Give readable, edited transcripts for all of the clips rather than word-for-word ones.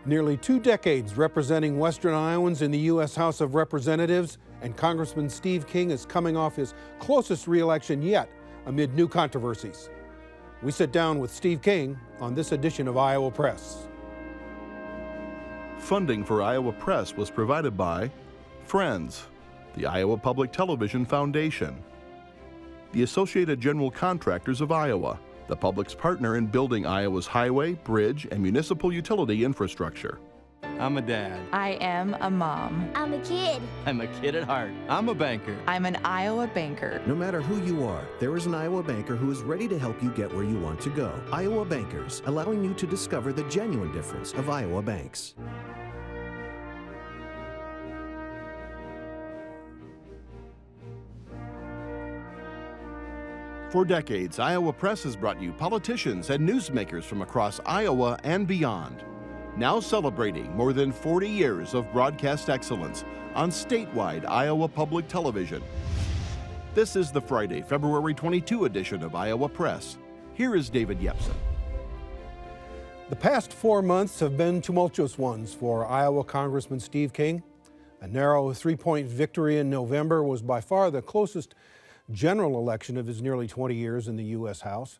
Nearly 2 decades representing Western Iowans in the U.S. House of Representatives, and Congressman Steve King is coming off his closest re-election yet amid new controversies. We sit down with Steve King on this edition of Iowa Press. Funding for Iowa Press was provided by Friends, the Iowa Public Television Foundation, the Associated General Contractors of Iowa, the public's partner in building Iowa's highway, bridge, and municipal utility infrastructure. I'm a dad. I am a mom. I'm a kid. I'm a kid at heart. I'm a banker. I'm an Iowa banker. No matter who you are, there is an Iowa banker who is ready to help you get where you want to go. Iowa Bankers, allowing you to discover the genuine difference of Iowa banks. For decades, Iowa Press has brought you politicians and newsmakers from across Iowa and beyond. Now celebrating more than 40 years of broadcast excellence on statewide Iowa Public Television. This is the Friday, February 22 edition of Iowa Press. Here is David Yepsen. The past 4 months have been tumultuous ones for Iowa Congressman Steve King. A narrow 3-point victory in November was by far the closest general election of his nearly 20 years in the U.S. House.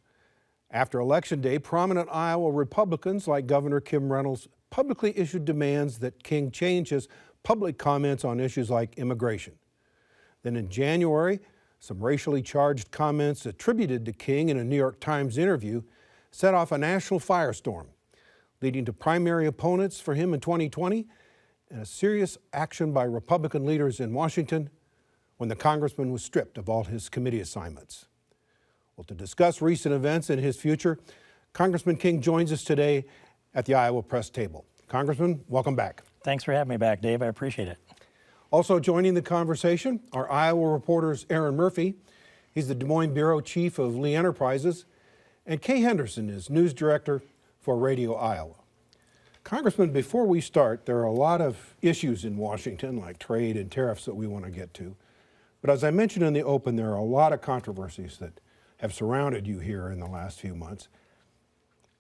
After Election Day, prominent Iowa Republicans like Governor Kim Reynolds publicly issued demands that King change his public comments on issues like immigration. Then in January, some racially charged comments attributed to King in a New York Times interview set off a national firestorm, leading to primary opponents for him in 2020 and a serious action by Republican leaders in Washington when the congressman was stripped of all his committee assignments. Well, to discuss recent events and his future, Congressman King joins us today at the Iowa Press table. Congressman, welcome back. Thanks for having me back, Dave. I appreciate it. Also joining the conversation are Iowa reporters Erin Murphy. He's the Des Moines Bureau Chief of Lee Enterprises, and Kay Henderson is News Director for Radio Iowa. Congressman, before we start, there are a lot of issues in Washington, like trade and tariffs, that we want to get to. But as I mentioned in the open, there are a lot of controversies that have surrounded you here in the last few months.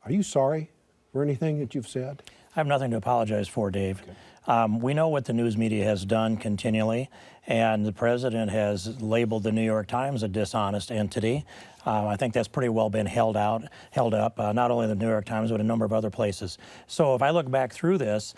Are you sorry for anything that you've said? I have nothing to apologize for, Dave. Okay. We know what the news media has done continually, and the president has labeled the New York Times a dishonest entity. I think that's pretty well been held up, not only the New York Times, but a number of other places. So if I look back through this,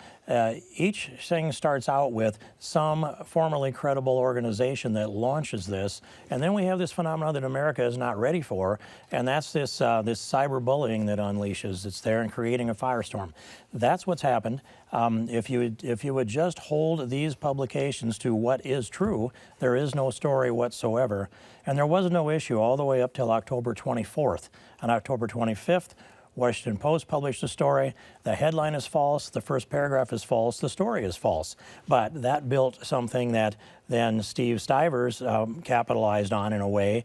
each thing starts out with some formerly credible organization that launches this, and then we have this phenomenon that America is not ready for, and that's this cyberbullying that unleashes. It's there and creating a firestorm. That's what's happened. If you would just hold these publications to what is true, there is no story whatsoever. And there was no issue all the way up till October 24th. On October 25th, Washington Post published a story. The headline is false, the first paragraph is false, the story is false. But that built something that then Steve Stivers capitalized on in a way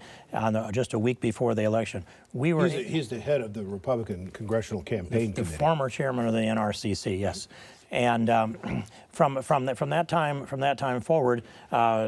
just a week before the election. He's the head of the Republican Congressional Campaign Committee. The former chairman of the NRCC, yes. And from that time forward,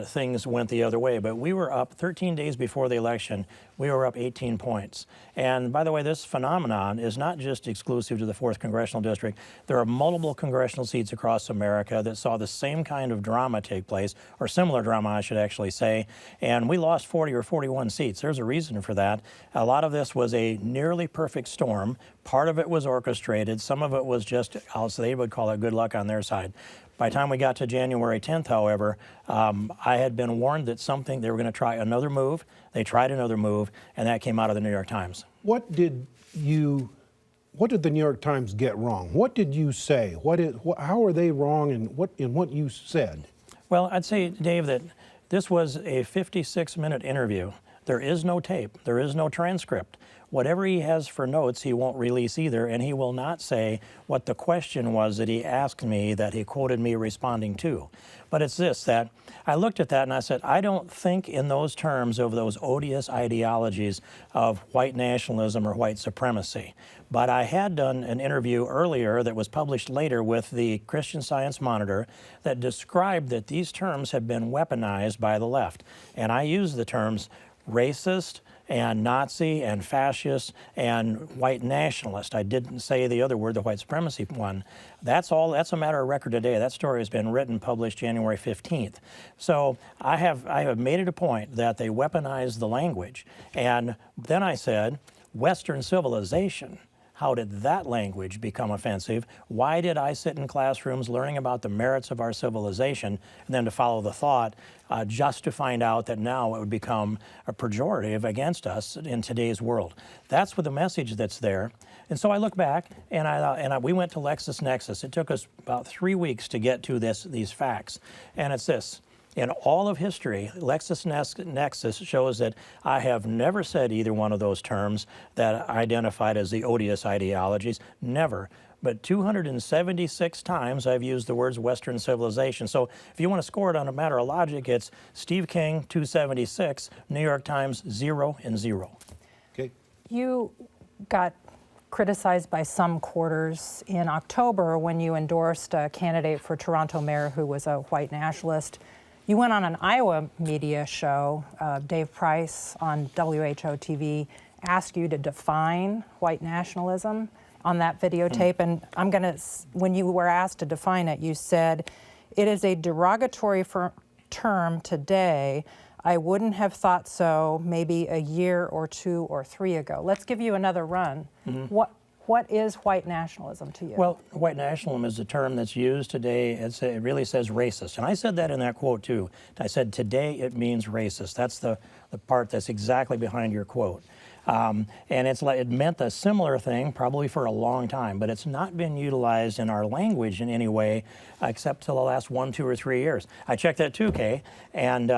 things went the other way. But we were up 13 days before the election. We were up 18 points. And by the way, this phenomenon is not just exclusive to the 4th Congressional District. There are multiple congressional seats across America that saw the same kind of drama take place, or similar drama, I should actually say. And we lost 40 or 41 seats. There's a reason for that. A lot of this was a nearly perfect storm. Part of it was orchestrated. Some of it was just, they would call it good luck on their side. By the time we got to January 10th, however, I had been warned that they were going to try another move. They tried another move, and that came out of the New York Times. What did the New York Times get wrong? What did you say? How are they wrong in what you said? Well, I'd say, Dave, that this was a 56-minute interview. There is no tape. There is no transcript. Whatever he has for notes, he won't release either, and he will not say what the question was that he asked me that he quoted me responding to. But it's this, that I looked at that and I said, I don't think in those terms of those odious ideologies of white nationalism or white supremacy. But I had done an interview earlier that was published later with the Christian Science Monitor that described that these terms have been weaponized by the left. And I used the terms racist and Nazi and fascist and white nationalist. I didn't say the other word, the white supremacy one. That's a matter of record today. That story has been written, published January 15th. So I have made it a point that they weaponize the language. And then I said, Western civilization. How did that language become offensive? Why did I sit in classrooms learning about the merits of our civilization and then to follow the thought just to find out that now it would become a pejorative against us in today's world? That's what the message that's there. And so I look back and we went to LexisNexis. It took us about 3 weeks to get to these facts. And it's this. In all of history, LexisNexis shows that I have never said either one of those terms that identified as the odious ideologies, never. But 276 times I've used the words Western civilization. So if you want to score it on a matter of logic, it's Steve King, 276, New York Times, 0 and 0. Okay. You got criticized by some quarters in October when you endorsed a candidate for Toronto mayor who was a white nationalist. You went on an Iowa media show, Dave Price on WHO TV asked you to define white nationalism on that videotape. And when you were asked to define it, you said, "It is a derogatory term today. I wouldn't have thought so maybe a year or 2 or 3 ago." Let's give you another run. What is white nationalism to you? Well, white nationalism is a term that's used today. It really says racist. And I said that in that quote, too. I said, today it means racist. That's the part that's exactly behind your quote. And it meant a similar thing probably for a long time, but it's not been utilized in our language in any way except till the last 1, 2, or 3 years. I checked that too, Kay, and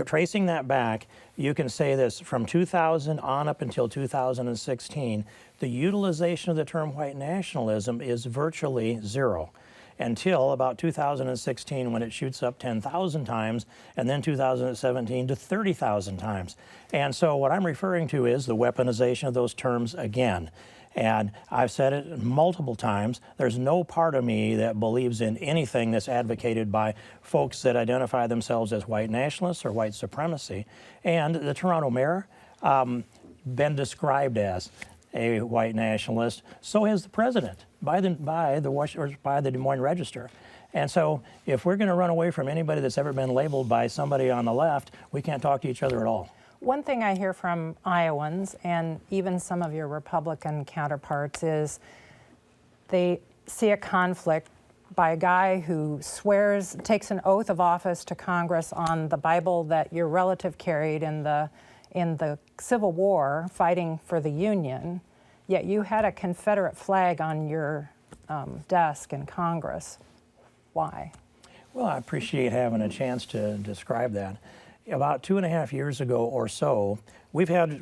tracing that back, you can say this, from 2000 on up until 2016, the utilization of the term white nationalism is virtually zero, until about 2016 when it shoots up 10,000 times, and then 2017 to 30,000 times. And so what I'm referring to is the weaponization of those terms again. And I've said it multiple times, there's no part of me that believes in anything that's advocated by folks that identify themselves as white nationalists or white supremacy. And the Toronto mayor, been described as a white nationalist, so has the president by the Des Moines Register. And so if we're going to run away from anybody that's ever been labeled by somebody on the left, we can't talk to each other at all. One thing I hear from Iowans and even some of your Republican counterparts is they see a conflict by a guy who takes an oath of office to Congress on the Bible that your relative carried in the Civil War fighting for the Union, yet you had a Confederate flag on your desk in Congress. Why? Well, I appreciate having a chance to describe that. About 2.5 years ago or so,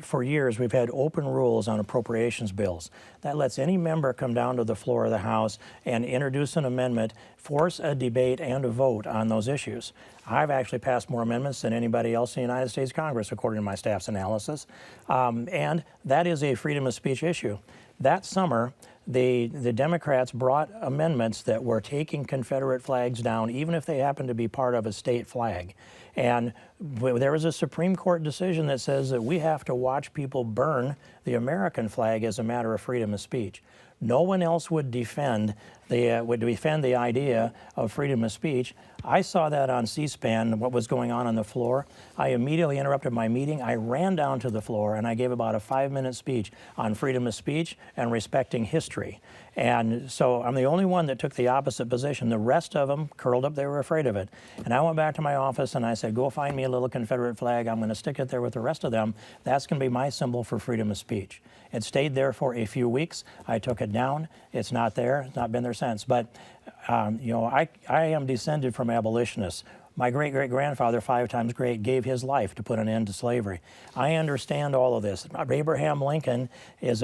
for years, we've had open rules on appropriations bills. That lets any member come down to the floor of the House and introduce an amendment, force a debate and a vote on those issues. I've actually passed more amendments than anybody else in the United States Congress, according to my staff's analysis. And that is a freedom of speech issue. That summer, the Democrats brought amendments that were taking Confederate flags down, even if they happened to be part of a state flag. And there was a Supreme Court decision that says that we have to watch people burn the American flag as a matter of freedom of speech. No one else would defend the idea of freedom of speech. I saw that on C-SPAN, what was going on the floor. I immediately interrupted my meeting. I ran down to the floor and I gave about a 5-minute speech on freedom of speech and respecting history. And so I'm the only one that took the opposite position. The rest of them curled up, they were afraid of it. And I went back to my office and I said, go find me a little Confederate flag. I'm going to stick it there with the rest of them. That's going to be my symbol for freedom of speech. It stayed there for a few weeks. I took it down. It's not there. It's not been there since. But, I am descended from abolitionists. My great-great-grandfather, 5 times great, gave his life to put an end to slavery. I understand all of this. Abraham Lincoln his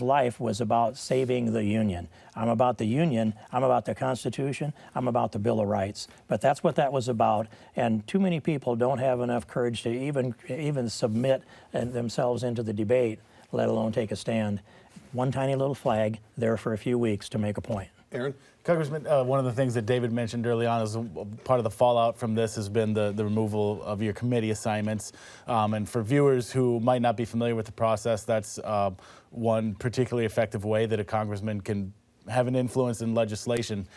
life was about saving the Union. I'm about the Union. I'm about the Constitution. I'm about the Bill of Rights. But that's what that was about. And too many people don't have enough courage to even submit themselves into the debate, let alone take a stand. One tiny little flag there for a few weeks to make a point. Erin? Congressman, one of the things that David mentioned early on is part of the fallout from this has been the removal of your committee assignments. And for viewers who might not be familiar with the process, that's one particularly effective way that a congressman can have an influence in legislation.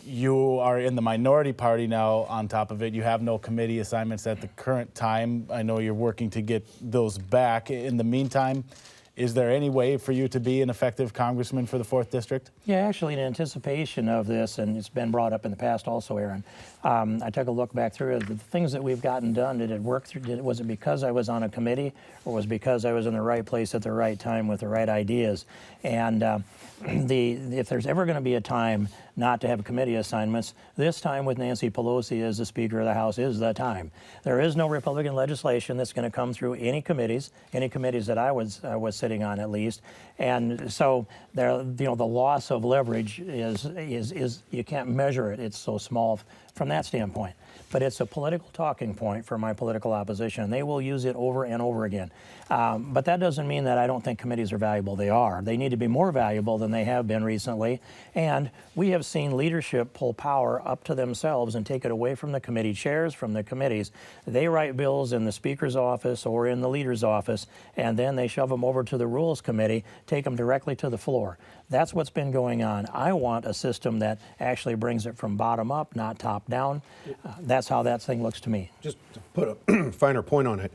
You are in the minority party now on top of it. You have no committee assignments at the current time. I know you're working to get those back. In the meantime, is there any way for you to be an effective congressman for the 4th District? Yeah, actually, in anticipation of this, and it's been brought up in the past also, Erin, I took a look back through the things that we've gotten done. Did it work through? Was it because I was on a committee, or was it because I was in the right place at the right time with the right ideas? And if there's ever going to be a time not to have committee assignments, this time with Nancy Pelosi as the Speaker of the House is the time. There is no Republican legislation that's going to come through any committees that I was sitting on at least, and so there, the loss of leverage is you can't measure it. It's so small from that standpoint. But it's a political talking point for my political opposition. They will use it over and over again. But that doesn't mean that I don't think committees are valuable. They are. They need to be more valuable than they have been recently. And we have seen leadership pull power up to themselves and take it away from the committee chairs, from the committees. They write bills in the Speaker's office or in the leader's office, and then they shove them over to the Rules Committee, take them directly to the floor. That's what's been going on. I want a system that actually brings it from bottom up, not top down. That's how that thing looks to me. Just to put a finer point on it,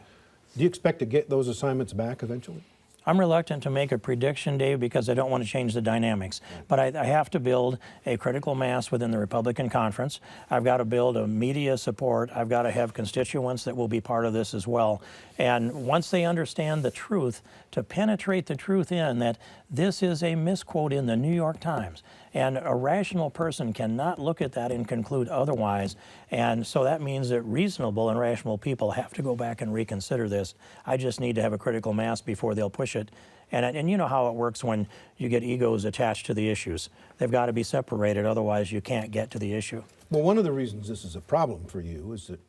do you expect to get those assignments back eventually? I'm reluctant to make a prediction, Dave, because I don't want to change the dynamics. But I have to build a critical mass within the Republican conference. I've got to build a media support. I've got to have constituents that will be part of this as well. And once they understand the truth, to penetrate the truth in that this is a misquote in the New York Times. And a rational person cannot look at that and conclude otherwise. And so that means that reasonable and rational people have to go back and reconsider this. I just need to have a critical mass before they'll push it. And you know how it works when you get egos attached to the issues. They've got to be separated, otherwise you can't get to the issue. Well, one of the reasons this is a problem for you is that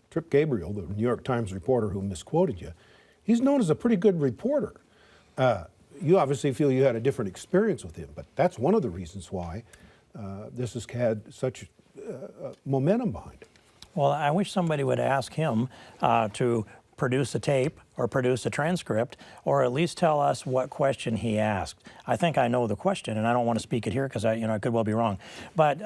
Trip Gabriel, the New York Times reporter who misquoted you, he's known as a pretty good reporter. You obviously feel you had a different experience with him, but that's one of the reasons why this has had such momentum behind it. Well, I wish somebody would ask him to produce a tape or produce a transcript, or at least tell us what question he asked. I think I know the question, and I don't want to speak it here because I could well be wrong. But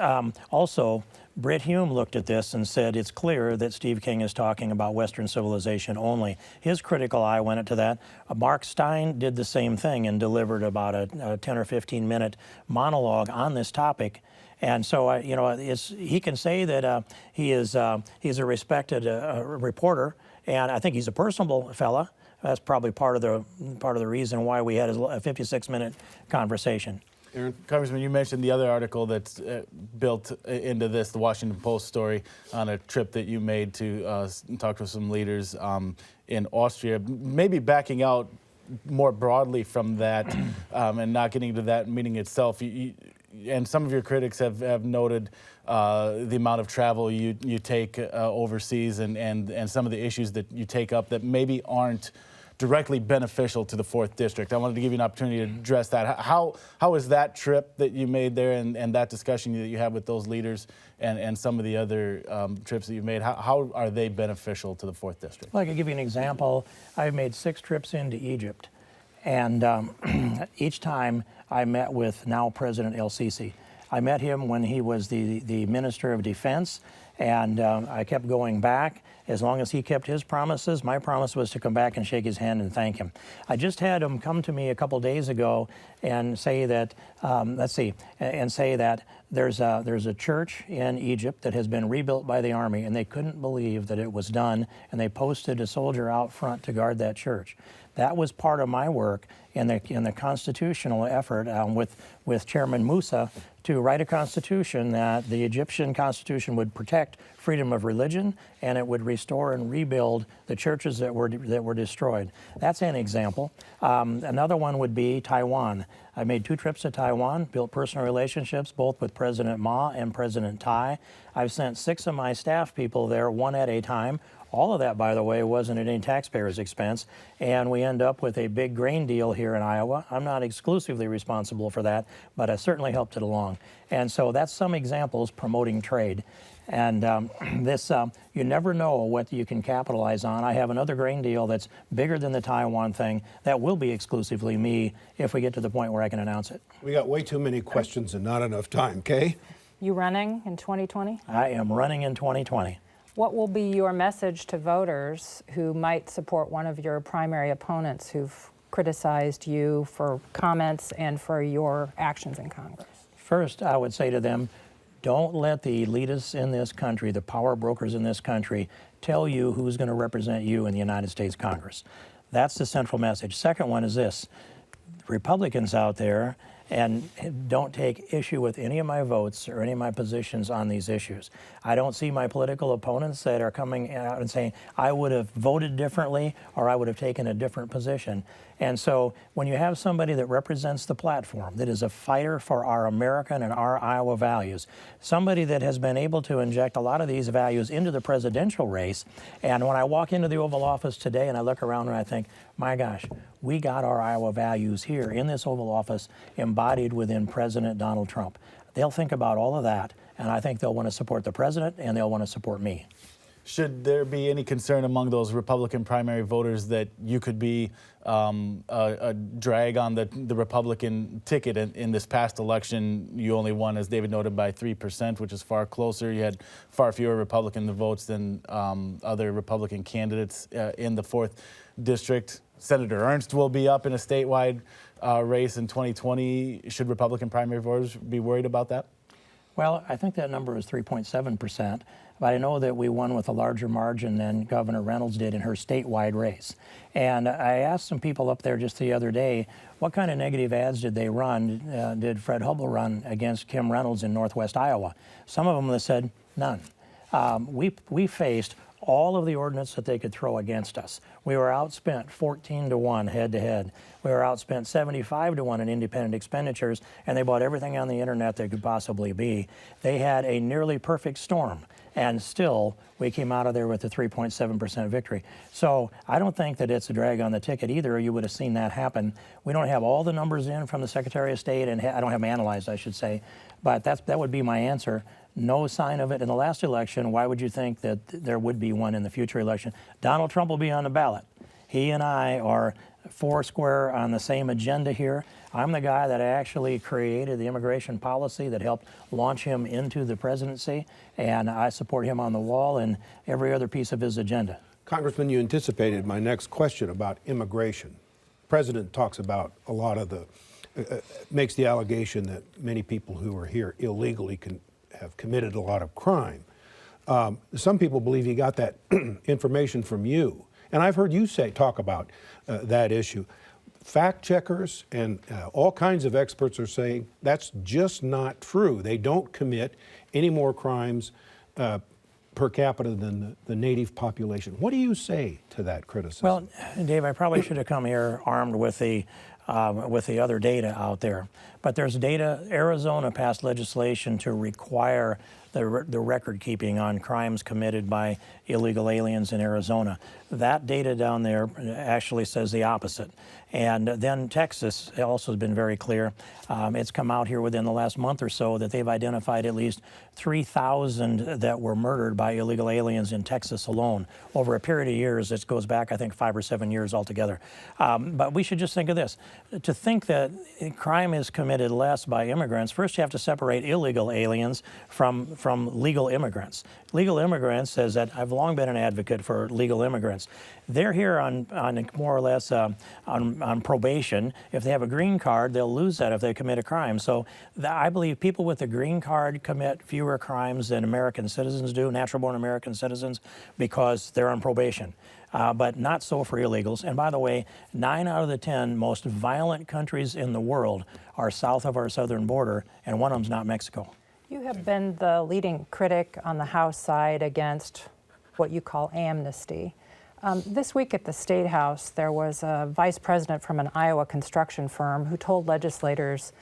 also, Britt Hume looked at this and said it's clear that Steve King is talking about Western civilization only. His critical eye went to that. Mark Stein did the same thing and delivered about a 10 or 15 minute monologue on this topic. And so, he can say that he's a respected reporter, and I think he's a personable fella. That's probably part of the reason why we had a 56-minute conversation. Erin? Congressman, you mentioned the other article that's built into this, the Washington Post story on a trip that you made to talk to some leaders in Austria. Maybe backing out more broadly from that and not getting into that meeting itself, and some of your critics have noted the amount of travel you take overseas and some of the issues that you take up that maybe aren't directly beneficial to the 4th District. I wanted to give you an opportunity to address that. How is that trip that you made there and that discussion that you had with those leaders and some of the other trips that you've made, how are they beneficial to the 4th District? Well, I can give you an example. I've made 6 trips into Egypt, and each time I met with now President El-Sisi. I met him when he was the Minister of Defense, and I kept going back. As long as he kept his promises, my promise was to come back and shake his hand and thank him. I just had him come to me a couple days ago and say that, there's a church in Egypt that has been rebuilt by the Army, and they couldn't believe that it was done, and they posted a soldier out front to guard that church. That was part of my work in the constitutional effort with Chairman Musa to write a constitution that the Egyptian constitution would protect freedom of religion, and it would restore and rebuild the churches that were destroyed. That's an example. Another one would be Taiwan. I made 2 trips to Taiwan, built personal relationships both with President Ma and President Tai. I've sent 6 of my staff people there, 1 at a time. All of that, by the way, wasn't at any taxpayers' expense, and we end up with a big grain deal here in Iowa. I'm not exclusively responsible for that, but I certainly helped it along. And so that's some examples promoting trade. And you never know what you can capitalize on. I have another grain deal that's bigger than the Taiwan thing that will be exclusively me if we get to the point where I can announce it. We got way too many questions and not enough time. Kay? You running in 2020? I am running in 2020. What will be your message to voters who might support one of your primary opponents who've criticized you for comments and for your actions in Congress? First, I would say to them, don't let the elitists in this country, the power brokers in this country, tell you who's going to represent you in the United States Congress. That's the central message. Second one is this. Republicans out there, and don't take issue with any of my votes or any of my positions on these issues. I don't see my political opponents that are coming out and saying, I would have voted differently or I would have taken a different position. And so when you have somebody that represents the platform, that is a fighter for our American and our Iowa values, somebody that has been able to inject a lot of these values into the presidential race, and when I walk into the Oval Office today and I look around and I think, my gosh, we got our Iowa values here in this Oval Office embodied within President Donald Trump. They'll think about all of that, and I think they'll want to support the president and they'll want to support me. Should there be any concern among those Republican primary voters that you could be a drag on the Republican ticket? In this past election, you only won, as David noted, by 3%, which is far closer. You had far fewer Republican votes than other Republican candidates in the 4th District. Senator Ernst will be up in a statewide race in 2020. Should Republican primary voters be worried about that? Well, I think that number is 3.7%, but I know that we won with a larger margin than Governor Reynolds did in her statewide race. And I asked some people up there just the other day, what kind of negative ads did they run, did Fred Hubbell run against Kim Reynolds in Northwest Iowa? Some of them have said none. We faced all of the ordinance that they could throw against us. We were outspent 14-1 head-to-head. We were outspent 75-1 in independent expenditures, and they bought everything on the internet that could possibly be. They had a nearly perfect storm, and still we came out of there with a 3.7% victory. So I don't think that it's a drag on the ticket either, or you would have seen that happen. We don't have all the numbers in from the Secretary of State, and I don't have them analyzed, I should say, but that would be my answer. No sign of it in the last election. Why would you think that there would be one in the future election? Donald Trump will be on the ballot. He and I are foursquare on the same agenda here. I'm the guy that actually created the immigration policy that helped launch him into the presidency, and I support him on the wall and every other piece of his agenda. Congressman, you anticipated my next question about immigration. The president talks about a lot of makes the allegation that many people who are here illegally have committed a lot of crime. Some people believe he got that information from you. And I've heard you talk about that issue. Fact checkers and all kinds of experts are saying that's just not true. They don't commit any more crimes per capita than the native population. What do you say to that criticism? Well, Dave, I probably should have come here armed with the other data out there. But there's data. Arizona passed legislation to require the record keeping on crimes committed by illegal aliens in Arizona. That data down there actually says the opposite. And then Texas also has been very clear. It's come out here within the last month or so that they've identified at least 3,000 that were murdered by illegal aliens in Texas alone over a period of years. It goes back, I think, 5 or 7 years altogether. But we should just think of this. To think that crime is committed less by immigrants, first you have to separate illegal aliens from legal immigrants. Legal immigrants says that I've long been an advocate for legal immigrants. They're here on more or less on probation. If they have a green card, they'll lose that if they commit a crime. So I believe people with a green card commit fewer crimes than American citizens do, natural-born American citizens, because they're on probation. But not so for illegals. And by the way, 9 out of the 10 most violent countries in the world are south of our southern border, and one of them's not Mexico. You have been the leading critic on the House side against what you call amnesty. This week at the State House, there was a vice president from an Iowa construction firm who told legislators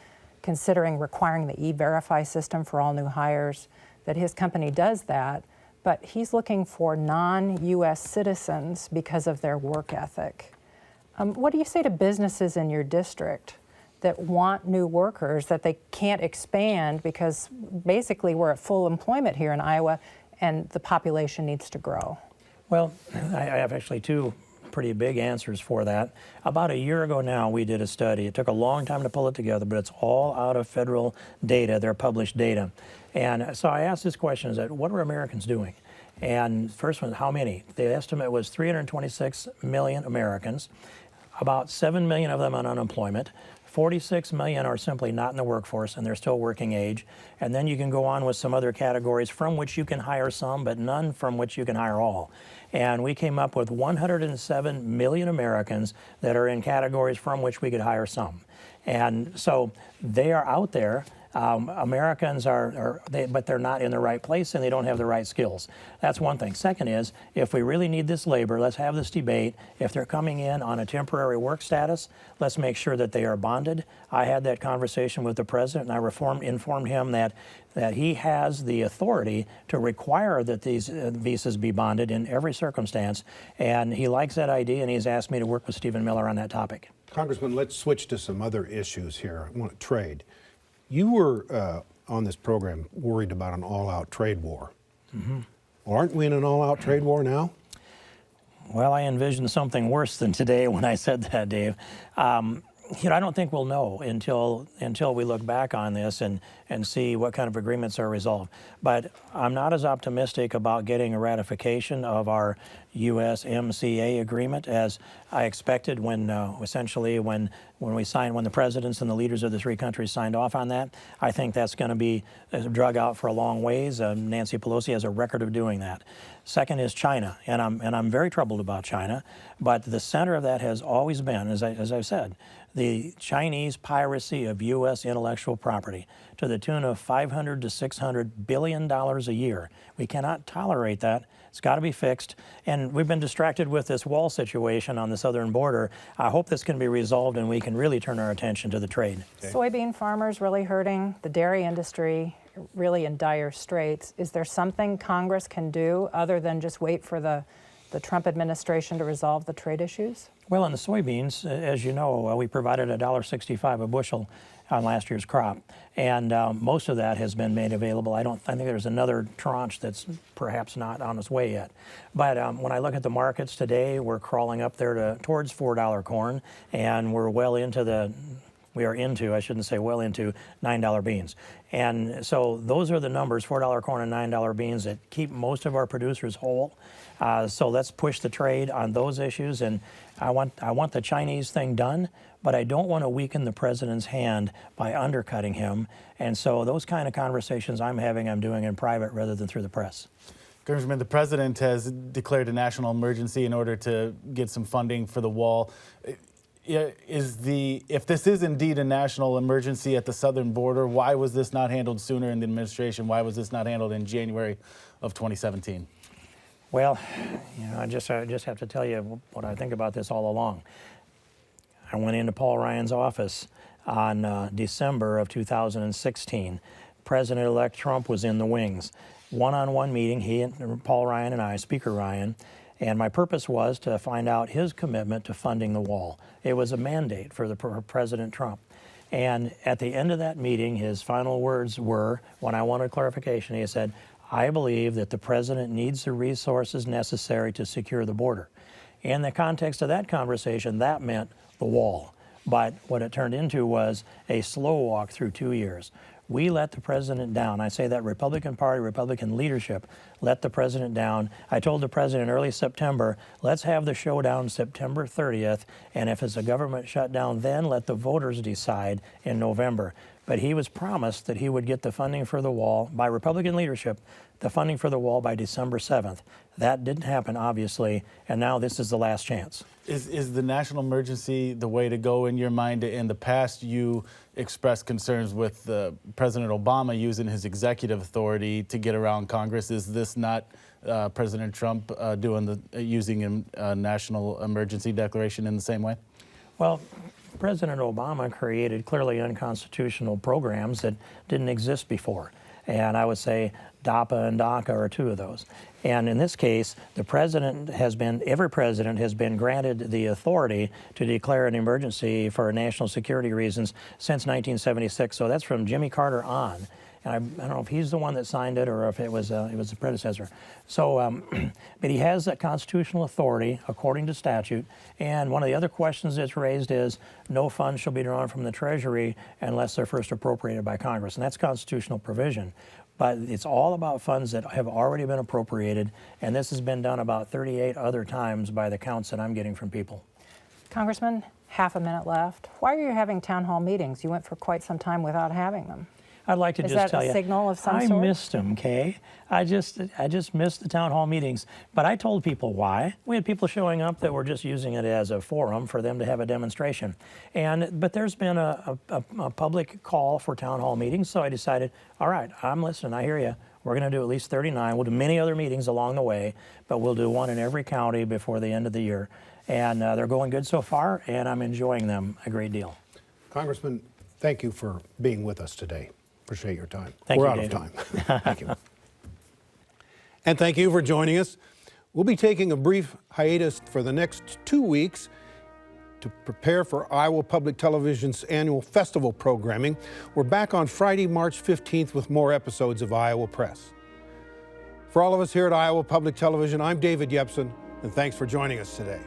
considering requiring the E-Verify system for all new hires that his company does that, but he's looking for non-U.S. citizens because of their work ethic. What do you say to businesses in your district that want new workers that they can't expand because basically we're at full employment here in Iowa and the population needs to grow? Well, I have actually two pretty big answers for that. About a year ago now, we did a study. It took a long time to pull it together, but it's all out of federal data, their published data. And so I asked this question, is that what are Americans doing? And first one, how many? The estimate was 326 million Americans, about 7 million of them on unemployment. 46 million are simply not in the workforce and they're still working age. And then you can go on with some other categories from which you can hire some, but none from which you can hire all. And we came up with 107 million Americans that are in categories from which we could hire some. And so they are out there. Americans but they're not in the right place and they don't have the right skills. That's one thing. Second is, if we really need this labor, let's have this debate. If they're coming in on a temporary work status, let's make sure that they are bonded. I had that conversation with the president and I informed him that he has the authority to require that these visas be bonded in every circumstance. And he likes that idea and he's asked me to work with Stephen Miller on that topic. Congressman, let's switch to some other issues here. I want to trade. You were on this program worried about an all-out trade war. Mm-hmm. Aren't we in an all-out trade war now? Well, I envisioned something worse than today when I said that, Dave. I don't think we'll know until we look back on this and see what kind of agreements are resolved. But I'm not as optimistic about getting a ratification of our USMCA agreement as I expected when the presidents and the leaders of the three countries signed off on that. I think that's going to be drug out for a long ways. Nancy Pelosi has a record of doing that. Second is China, and I'm very troubled about China. But the center of that has always been, as I've said, the Chinese piracy of U.S. intellectual property to the tune of $500 to $600 billion a year. We cannot tolerate that. It's got to be fixed. And we've been distracted with this wall situation on the southern border. I hope this can be resolved and we can really turn our attention to the trade. Okay. Soybean farmers really hurting, the dairy industry really in dire straits. Is there something Congress can do other than just wait for the Trump administration to resolve the trade issues? Well, on the soybeans, as you know, we provided $1.65 a bushel on last year's crop, and most of that has been made available. I think there's another tranche that's perhaps not on its way yet. But when I look at the markets today, we're crawling up there towards $4 corn, and we're well into $9 beans. And so those are the numbers, $4 corn and $9 beans, that keep most of our producers whole. So let's push the trade on those issues. And I want the Chinese thing done, but I don't want to weaken the president's hand by undercutting him. And so those kind of conversations I'm doing in private rather than through the press. Congressman, the president has declared a national emergency in order to get some funding for the wall. If this is indeed a national emergency at the southern border, why was this not handled sooner in the administration? Why was this not handled in January of 2017? Well, I just have to tell you what I think about this all along. I went into Paul Ryan's office on December of 2016. President-elect Trump was in the wings. One-on-one meeting, he and Paul Ryan and I, Speaker Ryan, and my purpose was to find out his commitment to funding the wall. It was a mandate for President Trump. And at the end of that meeting, his final words were, when I wanted clarification, he said, "I believe that the president needs the resources necessary to secure the border." In the context of that conversation, that meant the wall. But what it turned into was a slow walk through 2 years. We let the president down. I say that Republican Party, Republican leadership let the president down. I told the president in early September, let's have the showdown September 30th, and if it's a government shutdown, then let the voters decide in November. but he was promised that he would get the funding for the wall by Republican leadership, the funding for the wall by December 7th. That didn't happen, obviously, and now this is the last chance. Is the national emergency the way to go in your mind? In the past, you expressed concerns with President Obama using his executive authority to get around Congress. Is this not President Trump using a national emergency declaration in the same way? Well, President Obama created clearly unconstitutional programs that didn't exist before. And I would say DAPA and DACA are two of those. And in this case, every president has been granted the authority to declare an emergency for national security reasons since 1976. So that's from Jimmy Carter on. And I don't know if he's the one that signed it or if it was the predecessor. So, but he has that constitutional authority according to statute. And one of the other questions that's raised is no funds shall be drawn from the Treasury unless they're first appropriated by Congress. And that's constitutional provision. But it's all about funds that have already been appropriated. And this has been done about 38 other times by the counts that I'm getting from people. Congressman, half a minute left. Why are you having town hall meetings? You went for quite some time without having them. I'd like to just tell you. Is that a signal of some I sort? missed them, Kay. I just missed the town hall meetings. But I told people why. We had people showing up that were just using it as a forum for them to have a demonstration. But there's been a public call for town hall meetings, so I decided, all right, I'm listening, I hear you. We're going to do at least 39. We'll do many other meetings along the way, but we'll do one in every county before the end of the year. And they're going good so far, and I'm enjoying them a great deal. Congressman, thank you for being with us today. Appreciate your time. Thank We're you, out David. of time. Thank you. And thank you for joining us. We'll be taking a brief hiatus for the next 2 weeks to prepare for Iowa Public Television's annual festival programming. We're back on Friday, March 15th with more episodes of Iowa Press. For all of us here at Iowa Public Television, I'm David Yepsen, and thanks for joining us today.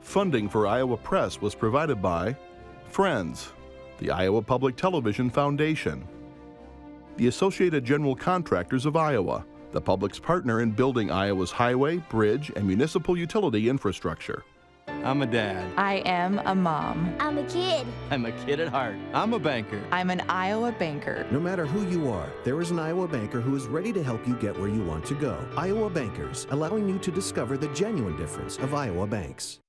Funding for Iowa Press was provided by Friends, the Iowa Public Television Foundation, the Associated General Contractors of Iowa, the public's partner in building Iowa's highway, bridge, and municipal utility infrastructure. I'm a dad. I am a mom. I'm a kid. I'm a kid at heart. I'm a banker. I'm an Iowa banker. No matter who you are, there is an Iowa banker who is ready to help you get where you want to go. Iowa Bankers, allowing you to discover the genuine difference of Iowa banks.